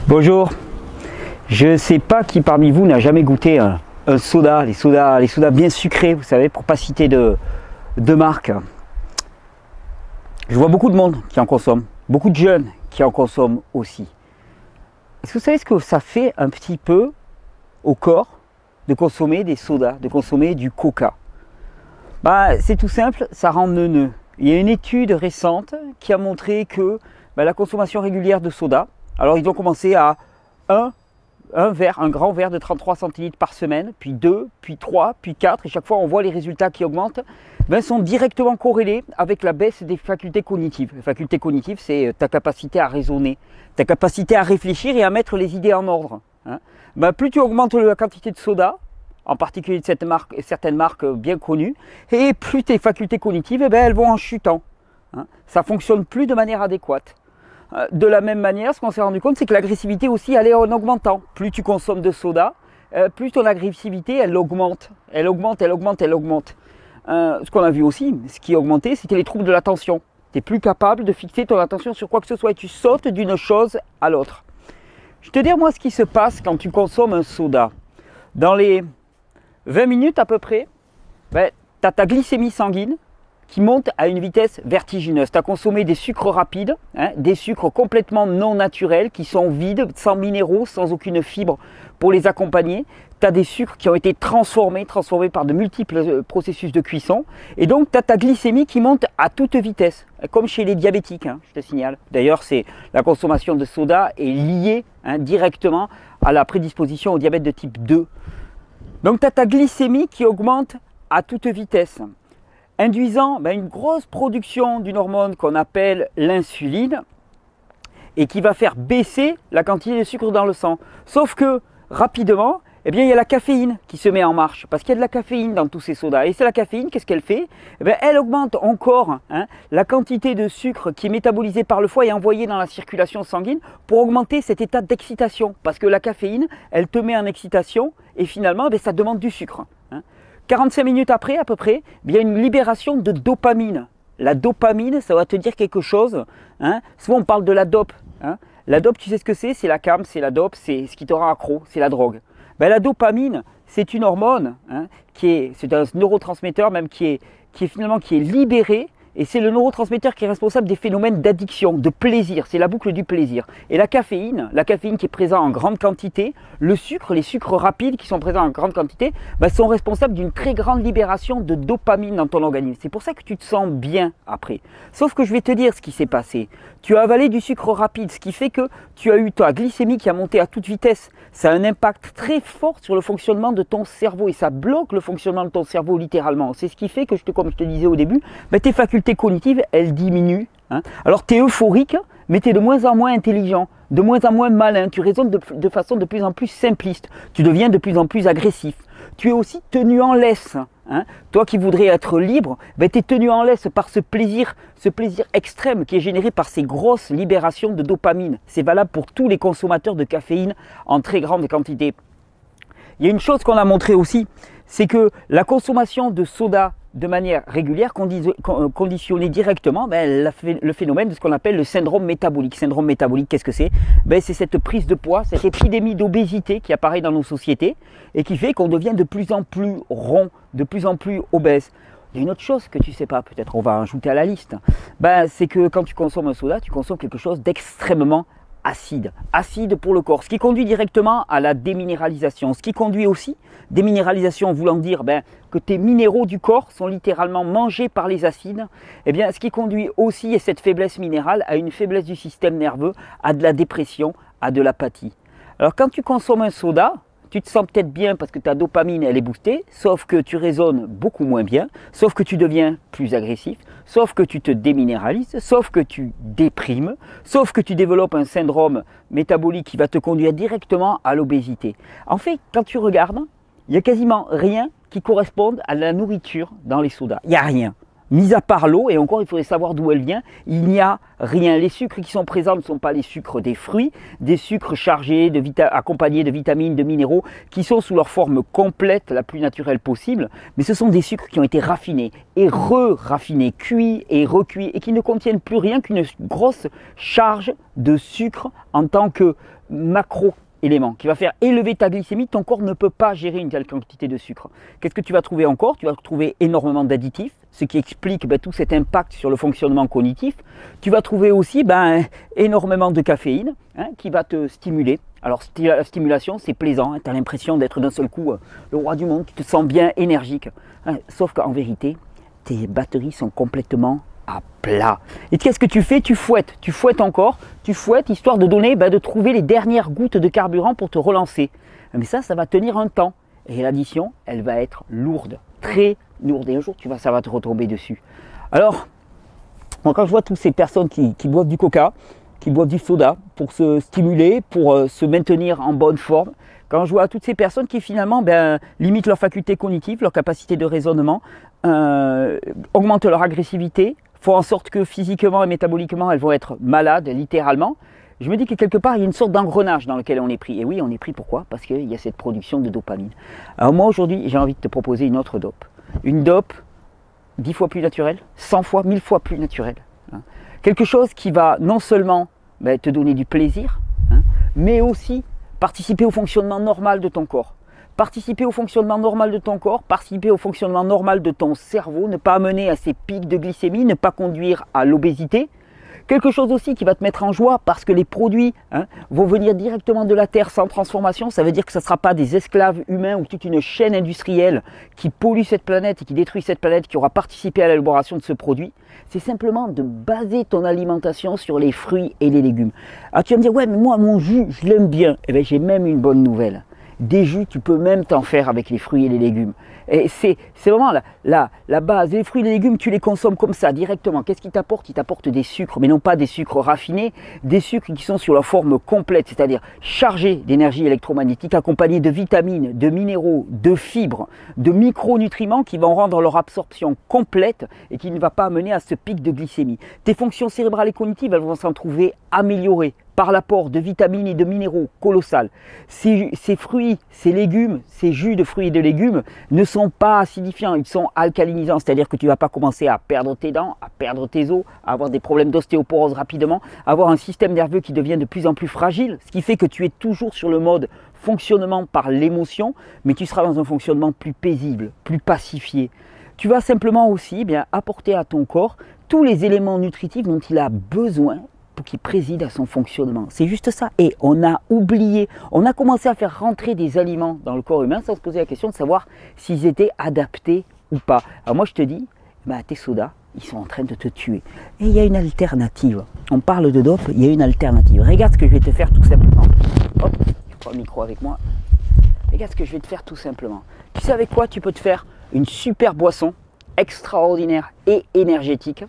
Bonjour, je ne sais pas qui parmi vous n'a jamais goûté un soda, les sodas bien sucrés, vous savez, pour ne pas citer de marque. Je vois beaucoup de monde qui en consomme, beaucoup de jeunes qui en consomment aussi. Est-ce que vous savez ce que ça fait un petit peu au corps de consommer des sodas, de consommer du coca? C'est tout simple, ça rend neuneux. Il y a une étude récente qui a montré que la consommation régulière de soda, alors ils ont commencé à un grand verre de 33 centilitres par semaine, puis 2, puis 3, puis 4, et chaque fois on voit les résultats qui augmentent, sont directement corrélés avec la baisse des facultés cognitives. Les facultés cognitives, c'est ta capacité à raisonner, ta capacité à réfléchir et à mettre les idées en ordre. Plus tu augmentes la quantité de soda, en particulier de certaines marques bien connues, et plus tes facultés cognitives, elles vont en chutant. Ça ne fonctionne plus de manière adéquate. De la même manière, ce qu'on s'est rendu compte, c'est que l'agressivité aussi, elle est en augmentant. Plus tu consommes de soda, plus ton agressivité, elle augmente. Elle augmente. Ce qu'on a vu aussi, ce qui a augmenté, c'était les troubles de l'attention. Tu n'es plus capable de fixer ton attention sur quoi que ce soit et tu sautes d'une chose à l'autre. Je vais te dire, moi, ce qui se passe quand tu consommes un soda. Dans les 20 minutes à peu près, tu as ta glycémie sanguine qui monte à une vitesse vertigineuse. Tu as consommé des sucres rapides, des sucres complètement non naturels, qui sont vides, sans minéraux, sans aucune fibre pour les accompagner. Tu as des sucres qui ont été transformés par de multiples processus de cuisson. Et donc, tu as ta glycémie qui monte à toute vitesse, comme chez les diabétiques, je te signale. D'ailleurs, la consommation de soda est liée directement à la prédisposition au diabète de type 2. Donc, tu as ta glycémie qui augmente à toute vitesse, induisant une grosse production d'une hormone qu'on appelle l'insuline et qui va faire baisser la quantité de sucre dans le sang. Sauf que rapidement, il y a la caféine qui se met en marche parce qu'il y a de la caféine dans tous ces sodas. Et c'est la caféine, qu'est-ce qu'elle fait? Elle augmente encore la quantité de sucre qui est métabolisée par le foie et envoyée dans la circulation sanguine pour augmenter cet état d'excitation. Parce que la caféine, elle te met en excitation et finalement, ça demande du sucre. 45 minutes après, à peu près, il y a une libération de dopamine. La dopamine, ça va te dire quelque chose. Souvent, on parle de la dope. La dope, tu sais ce que c'est? C'est la cam, c'est la dope, c'est ce qui te rend accro, c'est la drogue. La dopamine, c'est une hormone, c'est un neurotransmetteur même qui est libéré. Et c'est le neurotransmetteur qui est responsable des phénomènes d'addiction, de plaisir. C'est la boucle du plaisir. Et la caféine qui est présente en grande quantité, le sucre, les sucres rapides qui sont présents en grande quantité, sont responsables d'une très grande libération de dopamine dans ton organisme. C'est pour ça que tu te sens bien après. Sauf que je vais te dire ce qui s'est passé. Tu as avalé du sucre rapide, ce qui fait que tu as eu ta glycémie qui a monté à toute vitesse. Ça a un impact très fort sur le fonctionnement de ton cerveau et ça bloque le fonctionnement de ton cerveau littéralement. C'est ce qui fait que, comme je te disais au début, tes facultés cognitives, elles diminuent. Alors tu es euphorique, mais tu es de moins en moins intelligent, de moins en moins malin. Tu raisonnes de façon de plus en plus simpliste. Tu deviens de plus en plus agressif. Tu es aussi tenu en laisse. Toi qui voudrais être libre, tu es tenu en laisse par ce plaisir extrême qui est généré par ces grosses libérations de dopamine. C'est valable pour tous les consommateurs de caféine en très grande quantité. Il y a une chose qu'on a montré aussi, c'est que la consommation de soda de manière régulière conditionnait directement le phénomène de ce qu'on appelle le syndrome métabolique. Syndrome métabolique, qu'est-ce que c'est? C'est cette prise de poids, cette épidémie d'obésité qui apparaît dans nos sociétés et qui fait qu'on devient de plus en plus rond, de plus en plus obèse. Il y a une autre chose que tu ne sais pas, peut-être on va ajouter à la liste, c'est que quand tu consommes un soda, tu consommes quelque chose d'extrêmement acide pour le corps, ce qui conduit directement à la déminéralisation, ce qui conduit aussi, déminéralisation voulant dire que tes minéraux du corps sont littéralement mangés par les acides, ce qui conduit aussi à cette faiblesse minérale, à une faiblesse du système nerveux, à de la dépression, à de l'apathie. Alors quand tu consommes un soda, tu te sens peut-être bien parce que ta dopamine elle est boostée, sauf que tu raisonnes beaucoup moins bien, sauf que tu deviens plus agressif, sauf que tu te déminéralises, sauf que tu déprimes, sauf que tu développes un syndrome métabolique qui va te conduire directement à l'obésité. En fait, quand tu regardes, il n'y a quasiment rien qui corresponde à la nourriture dans les sodas. Il n'y a rien. mis à part l'eau, et encore il faudrait savoir d'où elle vient, il n'y a rien. Les sucres qui sont présents ne sont pas les sucres des fruits, des sucres chargés, accompagnés de vitamines, de minéraux, qui sont sous leur forme complète, la plus naturelle possible, mais ce sont des sucres qui ont été raffinés et re-raffinés, cuits et recuits, et qui ne contiennent plus rien qu'une grosse charge de sucre en tant que macro élément qui va faire élever ta glycémie. Ton corps ne peut pas gérer une telle quantité de sucre. Qu'est-ce que tu vas trouver encore? Tu vas trouver énormément d'additifs, ce qui explique tout cet impact sur le fonctionnement cognitif. Tu vas trouver aussi énormément de caféine qui va te stimuler. Alors la stimulation, c'est plaisant, tu as l'impression d'être d'un seul coup le roi du monde, tu te sens bien énergique. Sauf qu'en vérité, tes batteries sont complètement à plat. Et qu'est-ce que tu fais? Tu fouettes encore, tu fouettes histoire de donner, de trouver les dernières gouttes de carburant pour te relancer. Mais ça va tenir un temps. Et l'addition, elle va être lourde, très lourde. Et un jour, ça va te retomber dessus. Alors, moi, quand je vois toutes ces personnes qui boivent du coca, qui boivent du soda pour se stimuler, pour se maintenir en bonne forme, quand je vois toutes ces personnes qui finalement limitent leur faculté cognitive, leur capacité de raisonnement, augmentent leur agressivité, font en sorte que physiquement et métaboliquement elles vont être malades littéralement, je me dis que quelque part il y a une sorte d'engrenage dans lequel on est pris. Et oui, on est pris pourquoi? Parce qu'il y a cette production de dopamine. Alors moi aujourd'hui j'ai envie de te proposer une autre dope. Une dope 10 fois plus naturelle, 100 fois, 1000 fois plus naturelle. Quelque chose qui va non seulement te donner du plaisir, mais aussi participer au fonctionnement normal de ton corps. Participer au fonctionnement normal de ton corps, participer au fonctionnement normal de ton cerveau, ne pas amener à ces pics de glycémie, ne pas conduire à l'obésité. Quelque chose aussi qui va te mettre en joie parce que les produits vont venir directement de la terre sans transformation. Ça veut dire que ce ne sera pas des esclaves humains ou toute une chaîne industrielle qui pollue cette planète et qui détruit cette planète qui aura participé à l'élaboration de ce produit. C'est simplement de baser ton alimentation sur les fruits et les légumes. Alors tu vas me dire, ouais mais moi mon jus je l'aime bien. Eh bien j'ai même une bonne nouvelle. Des jus, tu peux même t'en faire avec les fruits et les légumes. Et c'est vraiment la base. Les fruits et les légumes, tu les consommes comme ça, directement. Qu'est-ce qu'ils t'apportent? Ils t'apportent des sucres, mais non pas des sucres raffinés, des sucres qui sont sur leur forme complète, c'est-à-dire chargés d'énergie électromagnétique, accompagnés de vitamines, de minéraux, de fibres, de micronutriments qui vont rendre leur absorption complète et qui ne va pas amener à ce pic de glycémie. Tes fonctions cérébrales et cognitives, elles vont s'en trouver améliorées par l'apport de vitamines et de minéraux colossal. Ces fruits, ces légumes, ces jus de fruits et de légumes ne sont pas acidifiants, ils sont alcalinisants, c'est-à-dire que tu ne vas pas commencer à perdre tes dents, à perdre tes os, à avoir des problèmes d'ostéoporose rapidement, à avoir un système nerveux qui devient de plus en plus fragile, ce qui fait que tu es toujours sur le mode fonctionnement par l'émotion, mais tu seras dans un fonctionnement plus paisible, plus pacifié. Tu vas simplement aussi apporter à ton corps tous les éléments nutritifs dont il a besoin pour qu'il préside à son fonctionnement. C'est juste ça. Et on a oublié, on a commencé à faire rentrer des aliments dans le corps humain sans se poser la question de savoir s'ils étaient adaptés ou pas. Alors moi je te dis, tes sodas, ils sont en train de te tuer. Et il y a une alternative. On parle de dope, il y a une alternative. Regarde ce que je vais te faire tout simplement. Hop, je prends le micro avec moi. Regarde ce que je vais te faire tout simplement. Tu sais avec quoi tu peux te faire une super boisson extraordinaire et énergétique?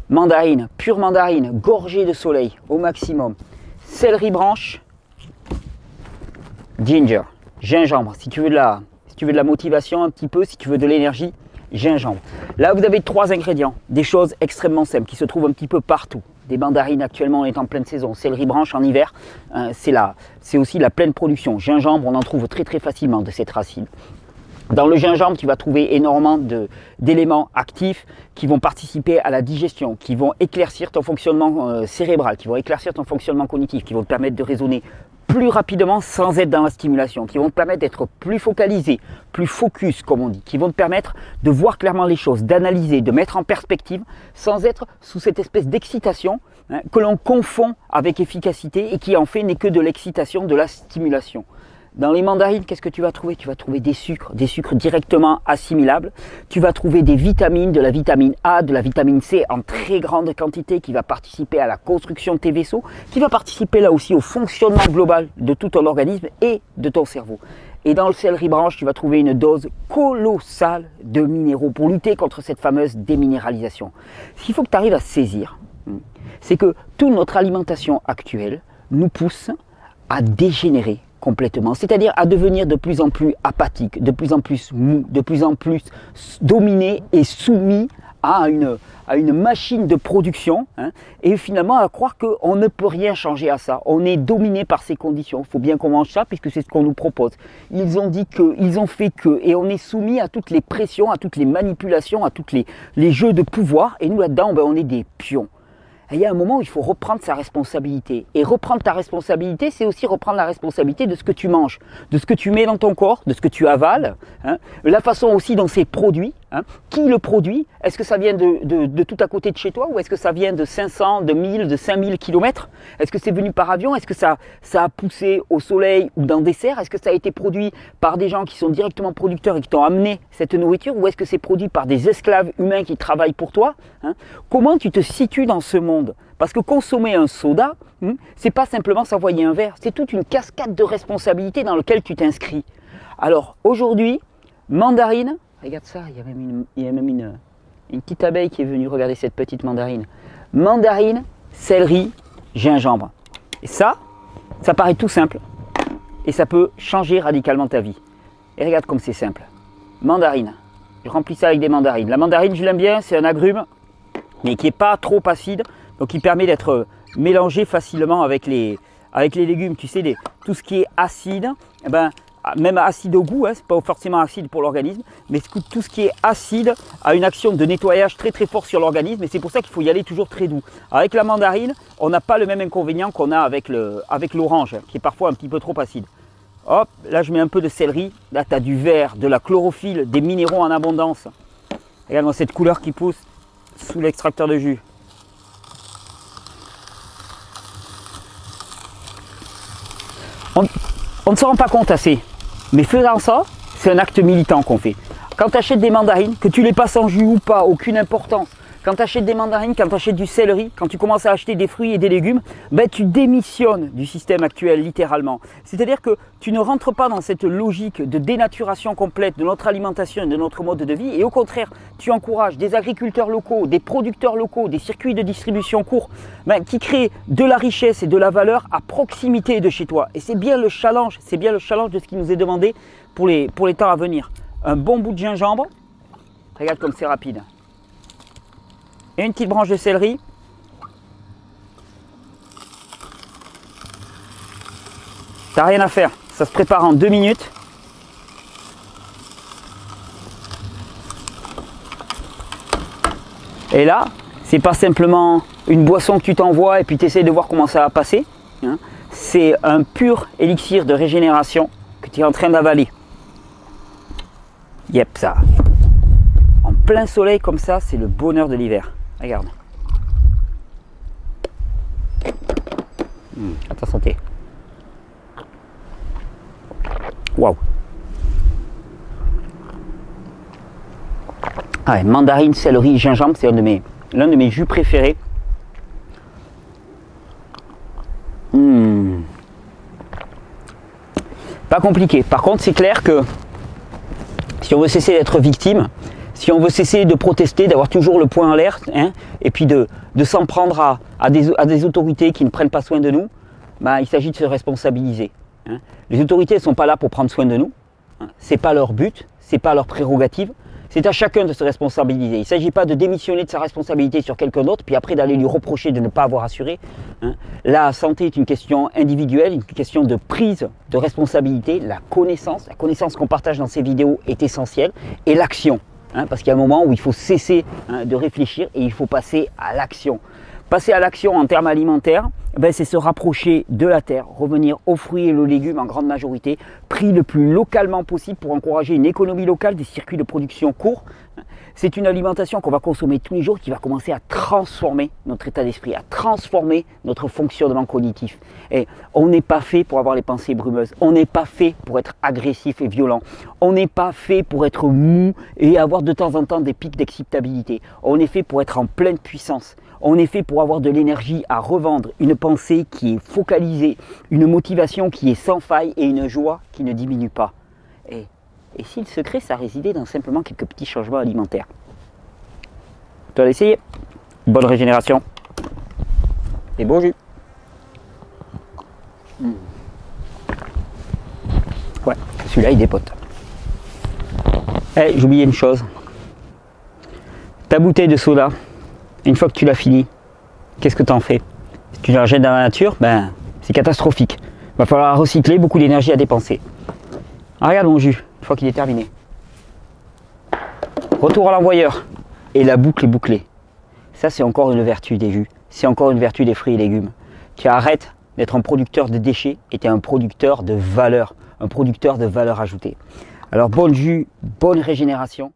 Mandarine, pure mandarine, gorgée de soleil au maximum. Céleri branche, ginger, gingembre. Si tu veux de la motivation un petit peu, si tu veux de l'énergie, gingembre. Là, vous avez 3 ingrédients, des choses extrêmement simples qui se trouvent un petit peu partout. Des mandarines actuellement, on est en pleine saison. Céleri branche en hiver, c'est aussi la pleine production. Gingembre, on en trouve très très facilement de cette racine. Dans le gingembre, tu vas trouver énormément d'éléments actifs qui vont participer à la digestion, qui vont éclaircir ton fonctionnement cérébral, qui vont éclaircir ton fonctionnement cognitif, qui vont te permettre de raisonner plus rapidement sans être dans la stimulation, qui vont te permettre d'être plus focalisé, plus focus comme on dit, qui vont te permettre de voir clairement les choses, d'analyser, de mettre en perspective sans être sous cette espèce d'excitation que l'on confond avec efficacité et qui en fait n'est que de l'excitation, de la stimulation. Dans les mandarines, qu'est-ce que tu vas trouver? Tu vas trouver des sucres directement assimilables. Tu vas trouver des vitamines, de la vitamine A, de la vitamine C en très grande quantité qui va participer à la construction de tes vaisseaux, qui va participer là aussi au fonctionnement global de tout ton organisme et de ton cerveau. Et dans le céleri branche, tu vas trouver une dose colossale de minéraux pour lutter contre cette fameuse déminéralisation. Ce qu'il faut que tu arrives à saisir, c'est que toute notre alimentation actuelle nous pousse à dégénérer complètement, c'est-à-dire à devenir de plus en plus apathique, de plus en plus mou, de plus en plus dominé et soumis à une machine de production, hein, et finalement à croire qu'on ne peut rien changer à ça. On est dominé par ces conditions. Il faut bien qu'on mange ça puisque c'est ce qu'on nous propose. Ils ont dit que, ils ont fait que, et on est soumis à toutes les pressions, à toutes les manipulations, à tous les jeux de pouvoir, et nous là-dedans, ben, on est des pions. Et il y a un moment où il faut reprendre sa responsabilité. Et reprendre ta responsabilité, c'est aussi reprendre la responsabilité de ce que tu manges, de ce que tu mets dans ton corps, de ce que tu avales, hein, la façon aussi dont c'est produit. Hein. Qui le produit? Est-ce que ça vient de tout à côté de chez toi ou est-ce que ça vient de 500, de 1000, de 5000 km? Est-ce que c'est venu par avion? Est-ce que ça a poussé au soleil ou dans des serres? Est-ce que ça a été produit par des gens qui sont directement producteurs et qui t'ont amené cette nourriture? Ou est-ce que c'est produit par des esclaves humains qui travaillent pour toi, hein? Comment tu te situes dans ce monde? Parce que consommer un soda, c'est pas simplement s'envoyer un verre, c'est toute une cascade de responsabilités dans laquelle tu t'inscris. Alors aujourd'hui, mandarine, regarde ça, il y a même une petite abeille qui est venue regarder cette petite mandarine. Mandarine, céleri, gingembre. Et ça paraît tout simple. Et ça peut changer radicalement ta vie. Et regarde comme c'est simple. Mandarine. Je remplis ça avec des mandarines. La mandarine, je l'aime bien, c'est un agrume, mais qui n'est pas trop acide. Donc qui permet d'être mélangé facilement avec les légumes. Tu sais, tout ce qui est acide, eh ben, même acide au goût, hein, c'est pas forcément acide pour l'organisme, mais tout ce qui est acide a une action de nettoyage très très fort sur l'organisme et c'est pour ça qu'il faut y aller toujours très doux. Avec la mandarine, on n'a pas le même inconvénient qu'on a avec l'orange, qui est parfois un petit peu trop acide. Hop, là je mets un peu de céleri, là tu as du vert, de la chlorophylle, des minéraux en abondance. Regarde-moi cette couleur qui pousse sous l'extracteur de jus. On ne se rend pas compte assez, mais faisant ça, c'est un acte militant qu'on fait. Quand tu achètes des mandarines, que tu les passes en jus ou pas, aucune importance. Quand tu achètes des mandarines, quand tu achètes du céleri, quand tu commences à acheter des fruits et des légumes, ben, tu démissionnes du système actuel littéralement. C'est-à-dire que tu ne rentres pas dans cette logique de dénaturation complète de notre alimentation et de notre mode de vie et au contraire, tu encourages des agriculteurs locaux, des producteurs locaux, des circuits de distribution courts ben, qui créent de la richesse et de la valeur à proximité de chez toi. Et c'est bien le challenge, de ce qui nous est demandé pour les temps à venir. Un bon bout de gingembre, regarde comme c'est rapide. Et une petite branche de céleri. T'as rien à faire, ça se prépare en 2 minutes. Et là, c'est pas simplement une boisson que tu t'envoies et puis tu essaies de voir comment ça va passer. Hein. C'est un pur élixir de régénération que tu es en train d'avaler. Yep, ça. En plein soleil comme ça, c'est le bonheur de l'hiver. Regarde. À ta santé. Waouh. Ah ouais, mandarine, céleri, gingembre, c'est l'un de mes jus préférés. Pas compliqué. Par contre, c'est clair que si on veut cesser d'être victime, si on veut cesser de protester, d'avoir toujours le poing en l'air, hein, et puis de s'en prendre à des autorités qui ne prennent pas soin de nous, bah, il s'agit de se responsabiliser. Hein. Les autorités ne sont pas là pour prendre soin de nous, hein. Ce n'est pas leur but, ce n'est pas leur prérogative, c'est à chacun de se responsabiliser. Il ne s'agit pas de démissionner de sa responsabilité sur quelqu'un d'autre, puis après d'aller lui reprocher de ne pas avoir assuré. Hein. La santé est une question individuelle, une question de prise de responsabilité, la connaissance qu'on partage dans ces vidéos est essentielle, et l'action. Hein, parce qu'il y a un moment où il faut cesser de réfléchir et il faut passer à l'action. Passer à l'action en termes alimentaires, ben, c'est se rapprocher de la terre, revenir aux fruits et aux légumes en grande majorité, pris le plus localement possible pour encourager une économie locale, des circuits de production courts. C'est une alimentation qu'on va consommer tous les jours qui va commencer à transformer notre état d'esprit, à transformer notre fonctionnement cognitif. Et on n'est pas fait pour avoir les pensées brumeuses, on n'est pas fait pour être agressif et violent, on n'est pas fait pour être mou et avoir de temps en temps des pics d'excitabilité. On est fait pour être en pleine puissance. On est fait pour avoir de l'énergie à revendre, une pensée qui est focalisée, une motivation qui est sans faille et une joie qui ne diminue pas. Et si le secret, ça résidait dans simplement quelques petits changements alimentaires. Tu vas l'essayer. Bonne régénération. Et bon jus. Ouais, celui-là il dépote. Eh, j'ai oublié une chose. Ta bouteille de soda, une fois que tu l'as finie, qu'est-ce que tu en fais? Si tu la jettes dans la nature, ben c'est catastrophique. Il va falloir recycler, beaucoup d'énergie à dépenser. Ah, regarde mon jus, une fois qu'il est terminé. Retour à l'envoyeur. Et la boucle est bouclée. Ça, c'est encore une vertu des jus. C'est encore une vertu des fruits et légumes. Tu arrêtes d'être un producteur de déchets et tu es un producteur de valeur. Un producteur de valeur ajoutée. Alors, bon jus, bonne régénération.